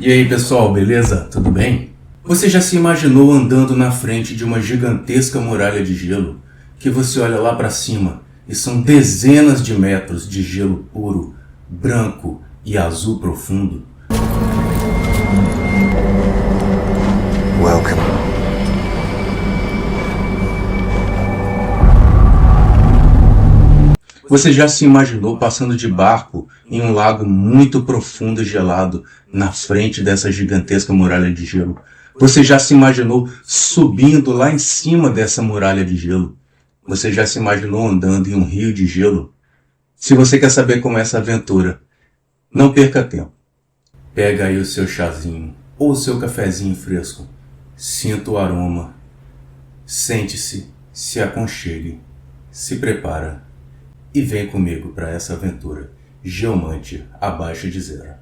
E aí pessoal, beleza? Tudo bem? Você já se imaginou andando na frente de uma gigantesca muralha de gelo, que você olha lá para cima e são dezenas de metros de gelo puro, branco e azul profundo? Welcome. Você já se imaginou passando de barco em um lago muito profundo e gelado na frente dessa gigantesca muralha de gelo? Você já se imaginou subindo lá em cima dessa muralha de gelo? Você já se imaginou andando em um rio de gelo? Se você quer saber como é essa aventura, não perca tempo. Pega aí o seu chazinho ou o seu cafezinho fresco. Sinta o aroma. Sente-se, se aconchegue, se prepara. E vem comigo para essa aventura Geomante abaixo de zero.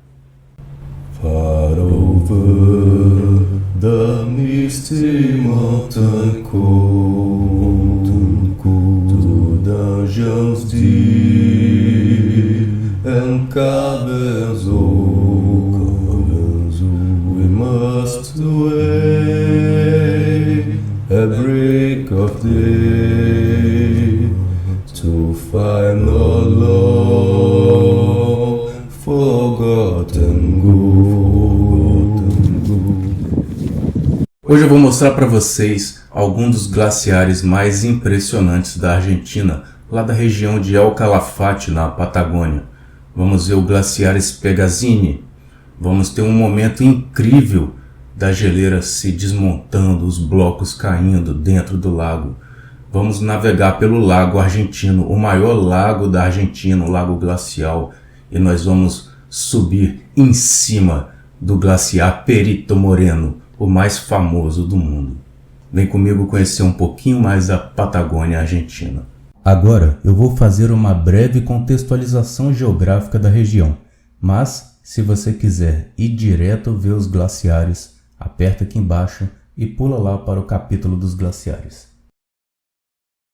Far over the misty mountain cold, to dungeons deep and caverns old, we must away at break of day to find our long forgotten gold. Hoje eu vou mostrar para vocês alguns dos glaciares mais impressionantes da Argentina, lá da região de El Calafate, na Patagônia. Vamos ver o glaciar Spegazzini. Vamos ter um momento incrível da geleira se desmontando, os blocos caindo dentro do lago. Vamos navegar pelo lago argentino, o maior lago da Argentina, o lago glacial, e nós vamos subir em cima do glaciar Perito Moreno, o mais famoso do mundo. Vem comigo conhecer um pouquinho mais da Patagônia Argentina. Agora eu vou fazer uma breve contextualização geográfica da região, mas se você quiser ir direto ver os glaciares, aperta aqui embaixo e pula lá para o capítulo dos glaciares.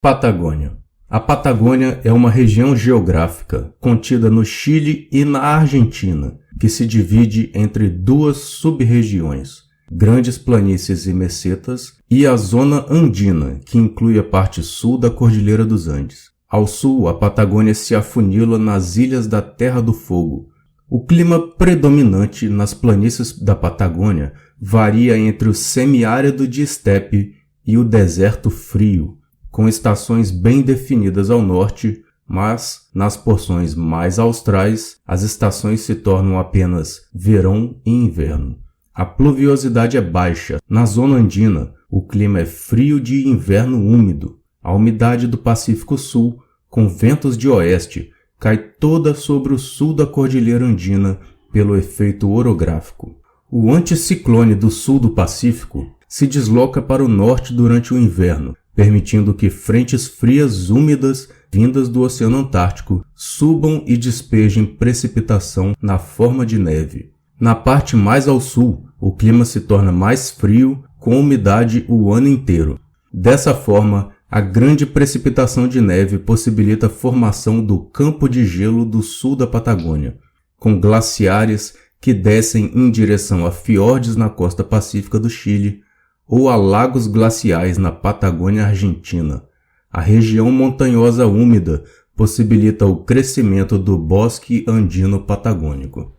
Patagônia. A Patagônia é uma região geográfica contida no Chile e na Argentina, que se divide entre duas sub-regiões, Grandes Planícies e Mesetas, e a Zona Andina, que inclui a parte sul da Cordilheira dos Andes. Ao sul, a Patagônia se afunila nas Ilhas da Terra do Fogo. O clima predominante nas planícies da Patagônia varia entre o semiárido de estepe e o deserto frio, com estações bem definidas ao norte, mas nas porções mais austrais, as estações se tornam apenas verão e inverno. A pluviosidade é baixa. Na zona andina, o clima é frio de inverno úmido. A umidade do Pacífico Sul, com ventos de oeste, cai toda sobre o sul da Cordilheira Andina pelo efeito orográfico. O anticiclone do sul do Pacífico se desloca para o norte durante o inverno, permitindo que frentes frias úmidas vindas do Oceano Antártico subam e despejem precipitação na forma de neve. Na parte mais ao sul, o clima se torna mais frio, com umidade o ano inteiro. Dessa forma, a grande precipitação de neve possibilita a formação do campo de gelo do sul da Patagônia, com glaciares que descem em direção a fiordes na costa pacífica do Chile, ou a lagos glaciais na Patagônia Argentina. A região montanhosa úmida possibilita o crescimento do bosque andino patagônico.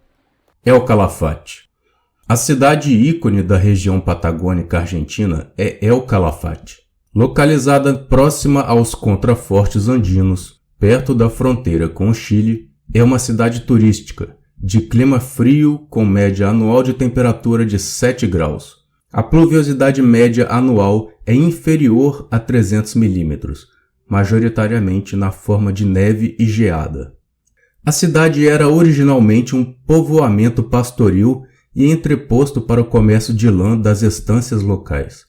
El Calafate. A cidade ícone da região patagônica argentina é El Calafate. Localizada próxima aos contrafortes andinos, perto da fronteira com o Chile, é uma cidade turística, de clima frio com média anual de temperatura de 7 graus. A pluviosidade média anual é inferior a 300 milímetros, majoritariamente na forma de neve e geada. A cidade era originalmente um povoamento pastoril e entreposto para o comércio de lã das estâncias locais.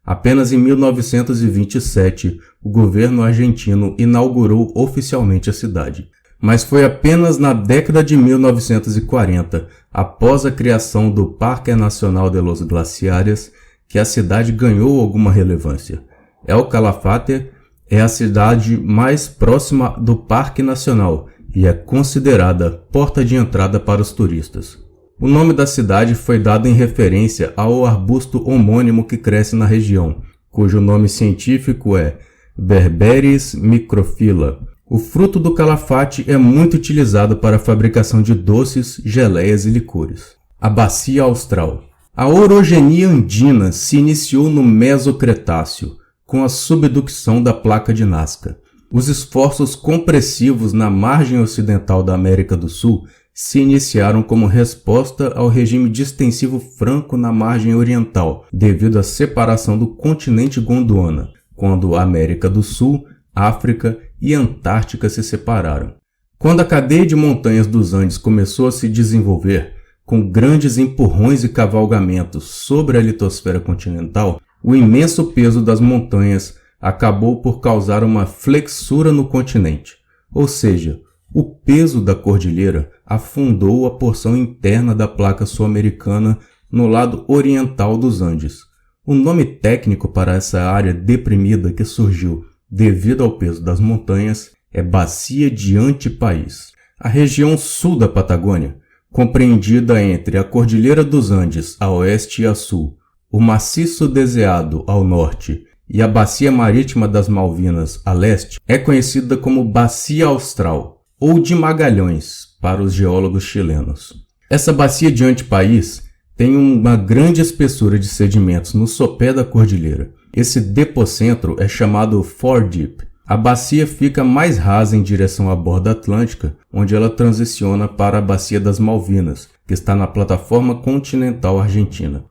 Apenas em 1927, o governo argentino inaugurou oficialmente a cidade. Mas foi apenas na década de 1940, após a criação do Parque Nacional de los Glaciares, que a cidade ganhou alguma relevância. El Calafate é a cidade mais próxima do Parque Nacional e é considerada porta de entrada para os turistas. O nome da cidade foi dado em referência ao arbusto homônimo que cresce na região, cujo nome científico é Berberis microphylla. O fruto do calafate é muito utilizado para a fabricação de doces, geleias e licores. A Bacia Austral. A orogenia andina se iniciou no Mesocretáceo, com a subducção da placa de Nazca. Os esforços compressivos na margem ocidental da América do Sul se iniciaram como resposta ao regime distensivo franco na margem oriental, devido à separação do continente Gondwana, quando a América do Sul, África e Antártica se separaram. Quando a cadeia de montanhas dos Andes começou a se desenvolver, com grandes empurrões e cavalgamentos sobre a litosfera continental, o imenso peso das montanhas acabou por causar uma flexura no continente, ou seja, o peso da cordilheira afundou a porção interna da placa sul-americana no lado oriental dos Andes. O nome técnico para essa área deprimida que surgiu devido ao peso das montanhas é Bacia de Antipaís. A região sul da Patagônia, compreendida entre a Cordilheira dos Andes a oeste e a sul, o Maciço Deseado ao norte e a Bacia Marítima das Malvinas a leste, é conhecida como Bacia Austral, ou de Magalhães, para os geólogos chilenos. Essa bacia de Antipaís tem uma grande espessura de sedimentos no sopé da cordilheira. Esse depocentro é chamado foredeep. A bacia fica mais rasa em direção à borda atlântica, onde ela transiciona para a Bacia das Malvinas, que está na plataforma continental argentina.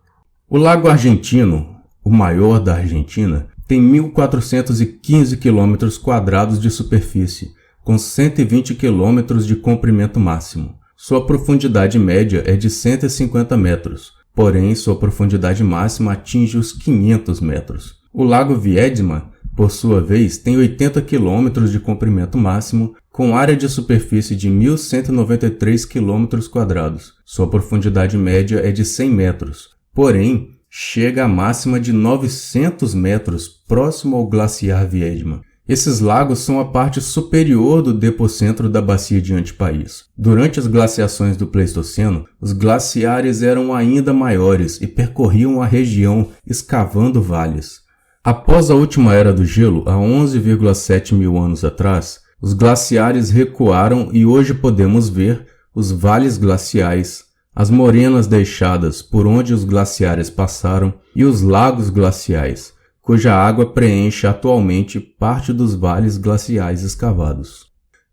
O Lago Argentino, o maior da Argentina, tem 1.415 km² de superfície, com 120 km de comprimento máximo. Sua profundidade média é de 150 metros, porém sua profundidade máxima atinge os 500 metros. O Lago Viedma, por sua vez, tem 80 km de comprimento máximo, com área de superfície de 1.193 km². Sua profundidade média é de 100 metros, porém chega à máxima de 900 metros próximo ao glaciar Viedma. Esses lagos são a parte superior do depocentro da Bacia de Antipaís. Durante as glaciações do Pleistoceno, os glaciares eram ainda maiores e percorriam a região escavando vales. Após a última era do gelo, há 11,7 mil anos atrás, os glaciares recuaram e hoje podemos ver os vales glaciais, as morenas deixadas por onde os glaciares passaram e os lagos glaciais, cuja água preenche atualmente parte dos vales glaciais escavados.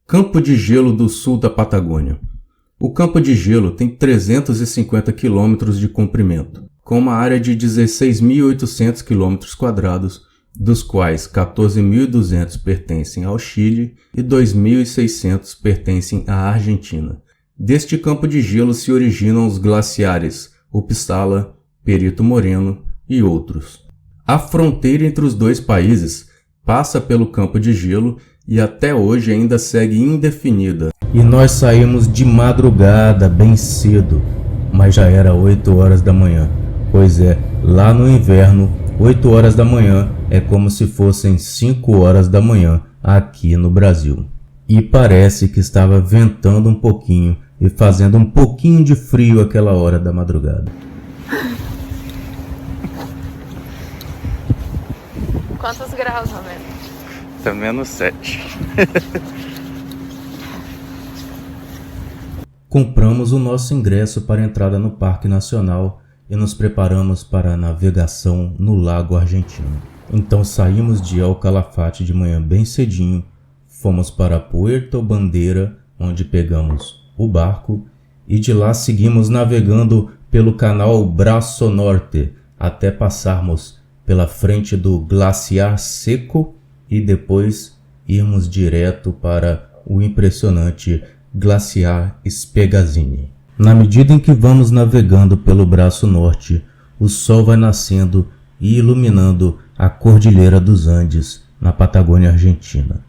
Campo de gelo do sul da Patagônia. O campo de gelo tem 350 km de comprimento, com uma área de 16.800 km², dos quais 14.200 pertencem ao Chile e 2.600 pertencem à Argentina. Deste campo de gelo se originam os glaciares Uppsala, Perito Moreno e outros. A fronteira entre os dois países passa pelo campo de gelo e até hoje ainda segue indefinida. E nós saímos de madrugada, bem cedo, mas já era 8 horas da manhã. Pois é, lá no inverno, 8 horas da manhã é como se fossem 5 horas da manhã aqui no Brasil. E parece que estava ventando um pouquinho e fazendo um pouquinho de frio aquela hora da madrugada. Quantos graus, Romero? Tá -7. Compramos o nosso ingresso para a entrada no Parque Nacional e nos preparamos para a navegação no Lago Argentino. Então saímos de El Calafate de manhã bem cedinho, fomos para Puerto Bandeira, onde pegamos o barco, e de lá seguimos navegando pelo canal Braço Norte até passarmos pela frente do Glaciar Seco e depois irmos direto para o impressionante Glaciar Spegazini. Na medida em que vamos navegando pelo braço norte, o sol vai nascendo e iluminando a Cordilheira dos Andes, na Patagônia Argentina.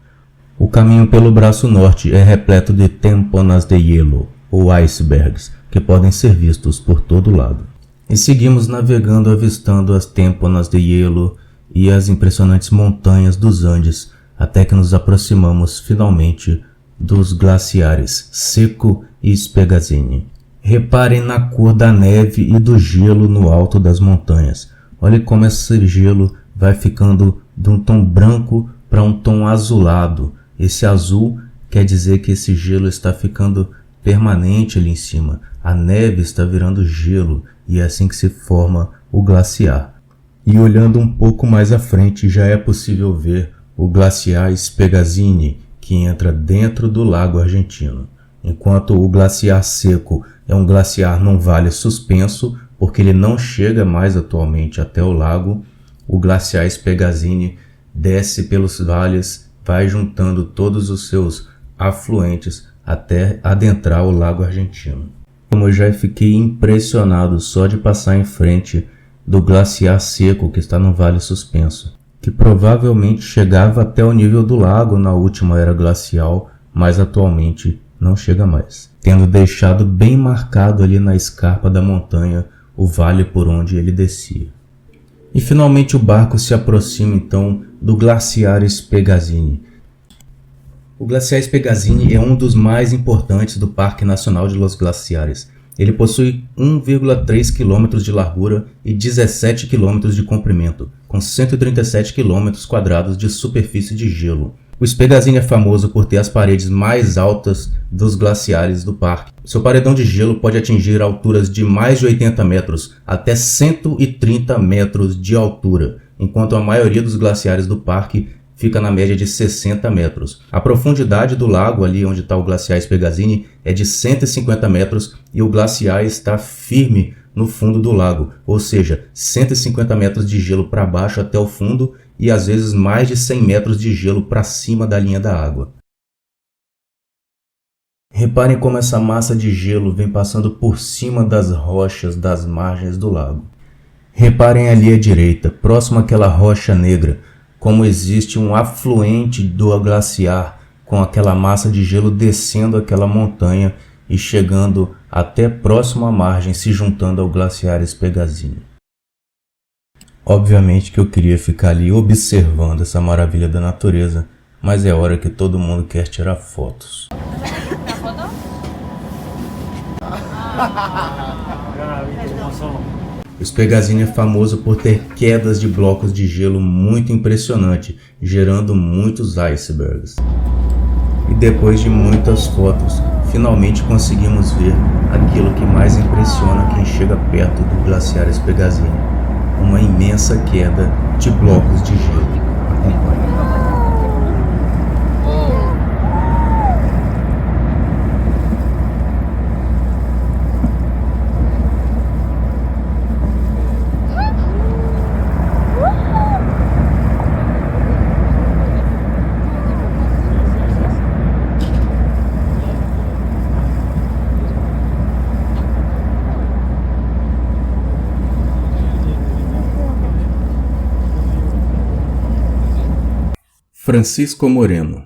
O caminho pelo braço norte é repleto de temponas de hielo, ou icebergs, que podem ser vistos por todo lado. E seguimos navegando avistando as temponas de hielo e as impressionantes montanhas dos Andes, até que nos aproximamos finalmente dos glaciares Seco e Spegazini. Reparem na cor da neve e do gelo no alto das montanhas. Olha como esse gelo vai ficando de um tom branco para um tom azulado. Esse azul quer dizer que esse gelo está ficando permanente ali em cima. A neve está virando gelo e é assim que se forma o glaciar. E olhando um pouco mais à frente já é possível ver o glaciar Spegazini, que entra dentro do lago argentino. Enquanto o glaciar seco é um glaciar num vale suspenso, porque ele não chega mais atualmente até o lago, o glaciar Spegazini desce pelos vales, vai juntando todos os seus afluentes até adentrar o lago argentino. Como eu já fiquei impressionado só de passar em frente do glaciar seco que está no vale suspenso, que provavelmente chegava até o nível do lago na última era glacial, mas atualmente não chega mais, tendo deixado bem marcado ali na escarpa da montanha o vale por onde ele descia. E finalmente o barco se aproxima então do glaciar Spegazini. O glaciar Spegazini é um dos mais importantes do Parque Nacional de Los Glaciares. Ele possui 1,3 km de largura e 17 km de comprimento, com 137 km² de superfície de gelo. O Spegazini é famoso por ter as paredes mais altas dos glaciares do parque. Seu paredão de gelo pode atingir alturas de mais de 80 metros até 130 metros de altura, enquanto a maioria dos glaciares do parque fica na média de 60 metros. A profundidade do lago, ali onde está o glaciar Spegazini, é de 150 metros e o glaciar está firme no fundo do lago, ou seja, 150 metros de gelo para baixo até o fundo e às vezes mais de 100 metros de gelo para cima da linha da água. Reparem como essa massa de gelo vem passando por cima das rochas das margens do lago. Reparem ali à direita, próximo àquela rocha negra, como existe um afluente do glaciar com aquela massa de gelo descendo aquela montanha e chegando até próximo à margem, se juntando ao glaciar Spegazini. Obviamente que eu queria ficar ali observando essa maravilha da natureza, mas é hora que todo mundo quer tirar fotos. O Spegazini é famoso por ter quedas de blocos de gelo muito impressionante, gerando muitos icebergs. E depois de muitas fotos, finalmente conseguimos ver aquilo que mais impressiona quem chega perto do glaciar Spegazini: uma imensa queda de blocos de gelo. Acompanhe. Francisco Moreno.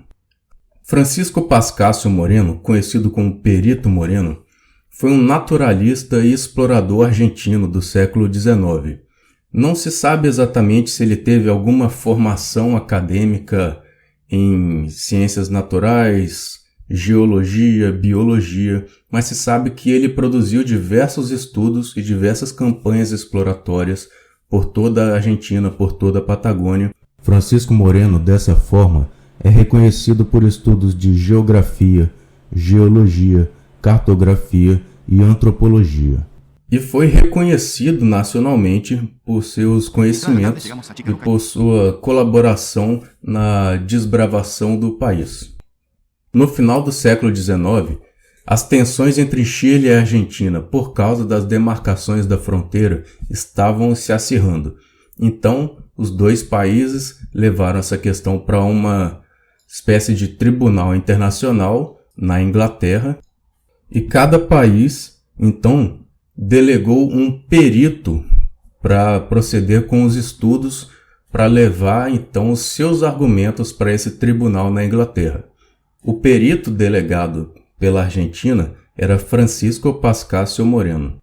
Francisco Pascasio Moreno, conhecido como Perito Moreno, foi um naturalista e explorador argentino do século XIX. Não se sabe exatamente se ele teve alguma formação acadêmica em ciências naturais, geologia, biologia, mas se sabe que ele produziu diversos estudos e diversas campanhas exploratórias por toda a Argentina, por toda a Patagônia. Francisco Moreno, dessa forma, é reconhecido por estudos de geografia, geologia, cartografia e antropologia. E foi reconhecido nacionalmente por seus conhecimentos e por sua colaboração na desbravação do país. No final do século XIX, as tensões entre Chile e Argentina, por causa das demarcações da fronteira, estavam se acirrando. Então, os dois países levaram essa questão para uma espécie de tribunal internacional na Inglaterra e cada país, então, delegou um perito para proceder com os estudos para levar, então, os seus argumentos para esse tribunal na Inglaterra. O perito delegado pela Argentina era Francisco Pascasio Moreno.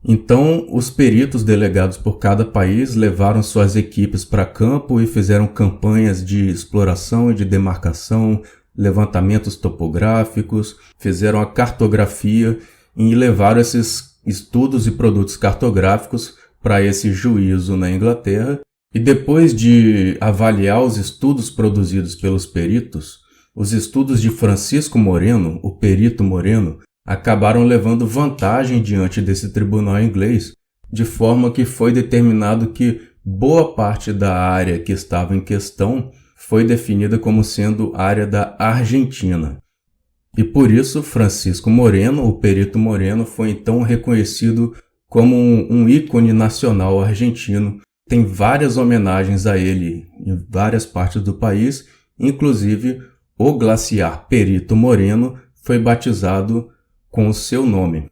Então, os peritos delegados por cada país levaram suas equipes para campo e fizeram campanhas de exploração e de demarcação, levantamentos topográficos, fizeram a cartografia e levaram esses estudos e produtos cartográficos para esse juízo na Inglaterra. E depois de avaliar os estudos produzidos pelos peritos, os estudos de Francisco Moreno, o perito Moreno, acabaram levando vantagem diante desse tribunal inglês, de forma que foi determinado que boa parte da área que estava em questão foi definida como sendo área da Argentina. E por isso, Francisco Moreno, o perito Moreno, foi então reconhecido como um ícone nacional argentino. Tem várias homenagens a ele em várias partes do país, inclusive o glaciar Perito Moreno foi batizado com o seu nome.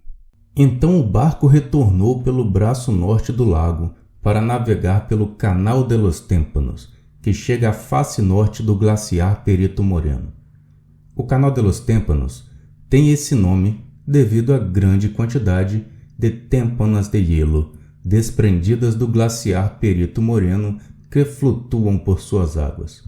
Então o barco retornou pelo braço norte do lago para navegar pelo Canal de los Témpanos, que chega à face norte do glaciar Perito Moreno. O Canal de los Témpanos tem esse nome devido à grande quantidade de témpanas de gelo desprendidas do glaciar Perito Moreno que flutuam por suas águas.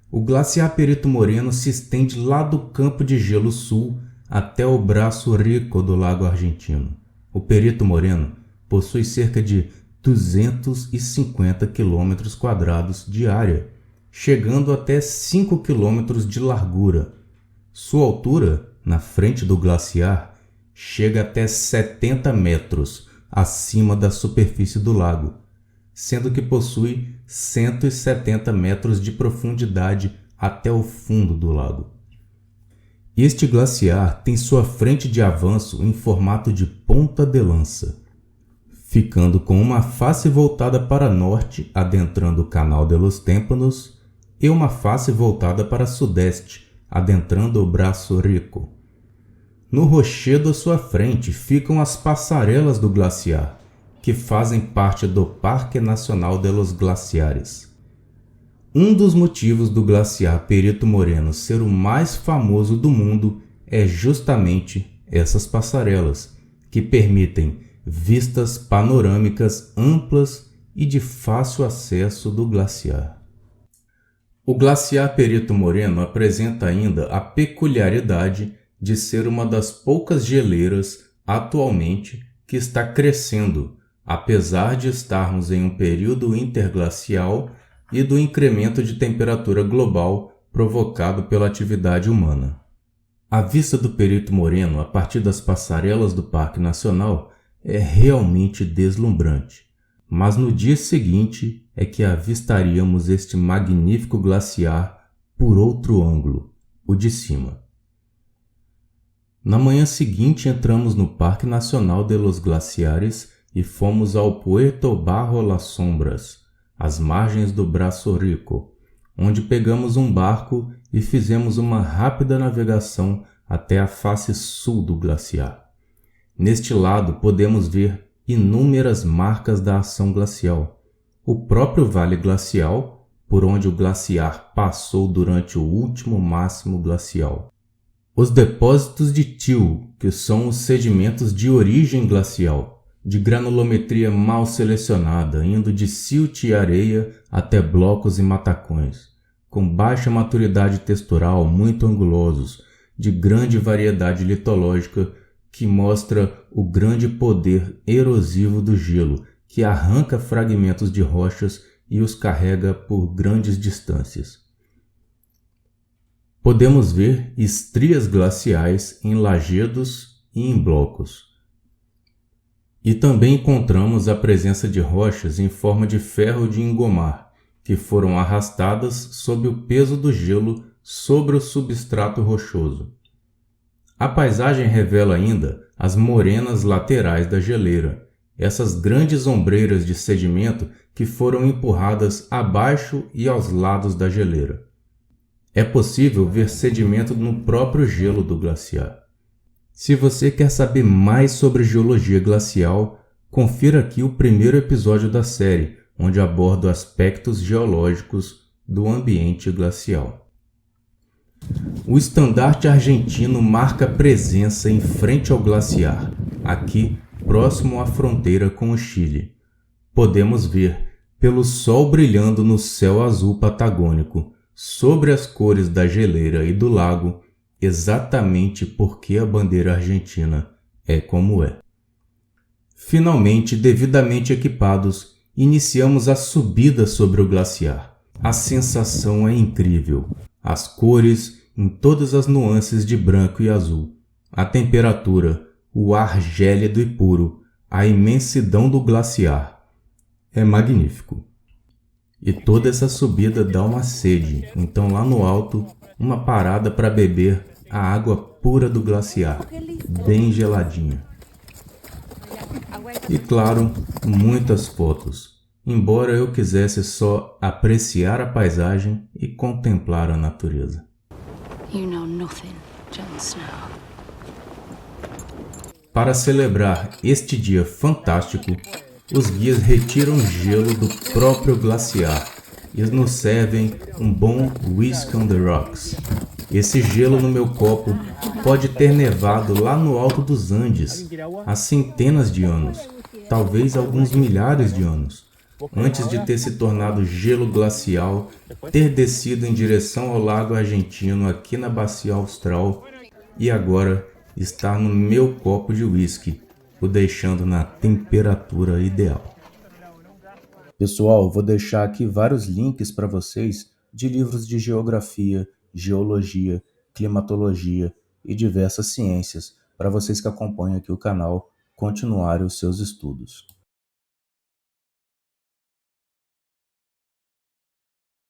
O glaciar Perito Moreno se estende lá do campo de gelo sul até o braço rico do lago argentino. O Perito Moreno possui cerca de 250 km² de área, chegando até 5 km de largura. Sua altura, na frente do glaciar, chega até 70 metros acima da superfície do lago, sendo que possui 170 metros de profundidade até o fundo do lago. Este glaciar tem sua frente de avanço em formato de ponta de lança, ficando com uma face voltada para norte, adentrando o Canal de los Témpanos, e uma face voltada para sudeste, adentrando o braço rico. No rochedo à sua frente ficam as passarelas do glaciar, que fazem parte do Parque Nacional de los Glaciares. Um dos motivos do glaciar Perito Moreno ser o mais famoso do mundo é justamente essas passarelas, que permitem vistas panorâmicas amplas e de fácil acesso do glaciar. O glaciar Perito Moreno apresenta ainda a peculiaridade de ser uma das poucas geleiras atualmente que está crescendo, apesar de estarmos em um período interglacial e do incremento de temperatura global provocado pela atividade humana. A vista do Perito Moreno a partir das passarelas do Parque Nacional é realmente deslumbrante, mas no dia seguinte é que avistaríamos este magnífico glaciar por outro ângulo, o de cima. Na manhã seguinte entramos no Parque Nacional de los Glaciares e fomos ao Puerto Bajo las Sombras, às margens do Braço Rico, onde pegamos um barco e fizemos uma rápida navegação até a face sul do glaciar. Neste lado podemos ver inúmeras marcas da ação glacial, o próprio vale glacial, por onde o glaciar passou durante o último máximo glacial, os depósitos de til, que são os sedimentos de origem glacial, de granulometria mal selecionada, indo de silt e areia até blocos e matacões, com baixa maturidade textural, muito angulosos, de grande variedade litológica, que mostra o grande poder erosivo do gelo, que arranca fragmentos de rochas e os carrega por grandes distâncias. Podemos ver estrias glaciais em lajedos e em blocos. E também encontramos a presença de rochas em forma de ferro de engomar, que foram arrastadas sob o peso do gelo sobre o substrato rochoso. A paisagem revela ainda as morenas laterais da geleira, essas grandes ombreiras de sedimento que foram empurradas abaixo e aos lados da geleira. É possível ver sedimento no próprio gelo do glaciar. Se você quer saber mais sobre geologia glacial, confira aqui o primeiro episódio da série, onde abordo aspectos geológicos do ambiente glacial. O estandarte argentino marca presença em frente ao glaciar, aqui próximo à fronteira com o Chile. Podemos ver, pelo sol brilhando no céu azul patagônico, sobre as cores da geleira e do lago, exatamente porque a bandeira argentina é como é. Finalmente, devidamente equipados, iniciamos a subida sobre o glaciar. A sensação é incrível. As cores em todas as nuances de branco e azul. A temperatura, o ar gélido e puro, a imensidão do glaciar. É magnífico. E toda essa subida dá uma sede, então lá no alto, uma parada para beber a água pura do glaciar, bem geladinha. E claro, muitas fotos, embora eu quisesse só apreciar a paisagem e contemplar a natureza. You know nothing, Jon Snow. Para celebrar este dia fantástico, os guias retiram gelo do próprio glaciar e nos servem um bom whisky on the rocks. Esse gelo no meu copo pode ter nevado lá no alto dos Andes há centenas de anos, talvez alguns milhares de anos, antes de ter se tornado gelo glacial, ter descido em direção ao lago argentino aqui na Bacia Austral e agora estar no meu copo de whisky, o deixando na temperatura ideal. Pessoal, vou deixar aqui vários links para vocês de livros de geografia, geologia, climatologia e diversas ciências para vocês que acompanham aqui o canal continuarem os seus estudos.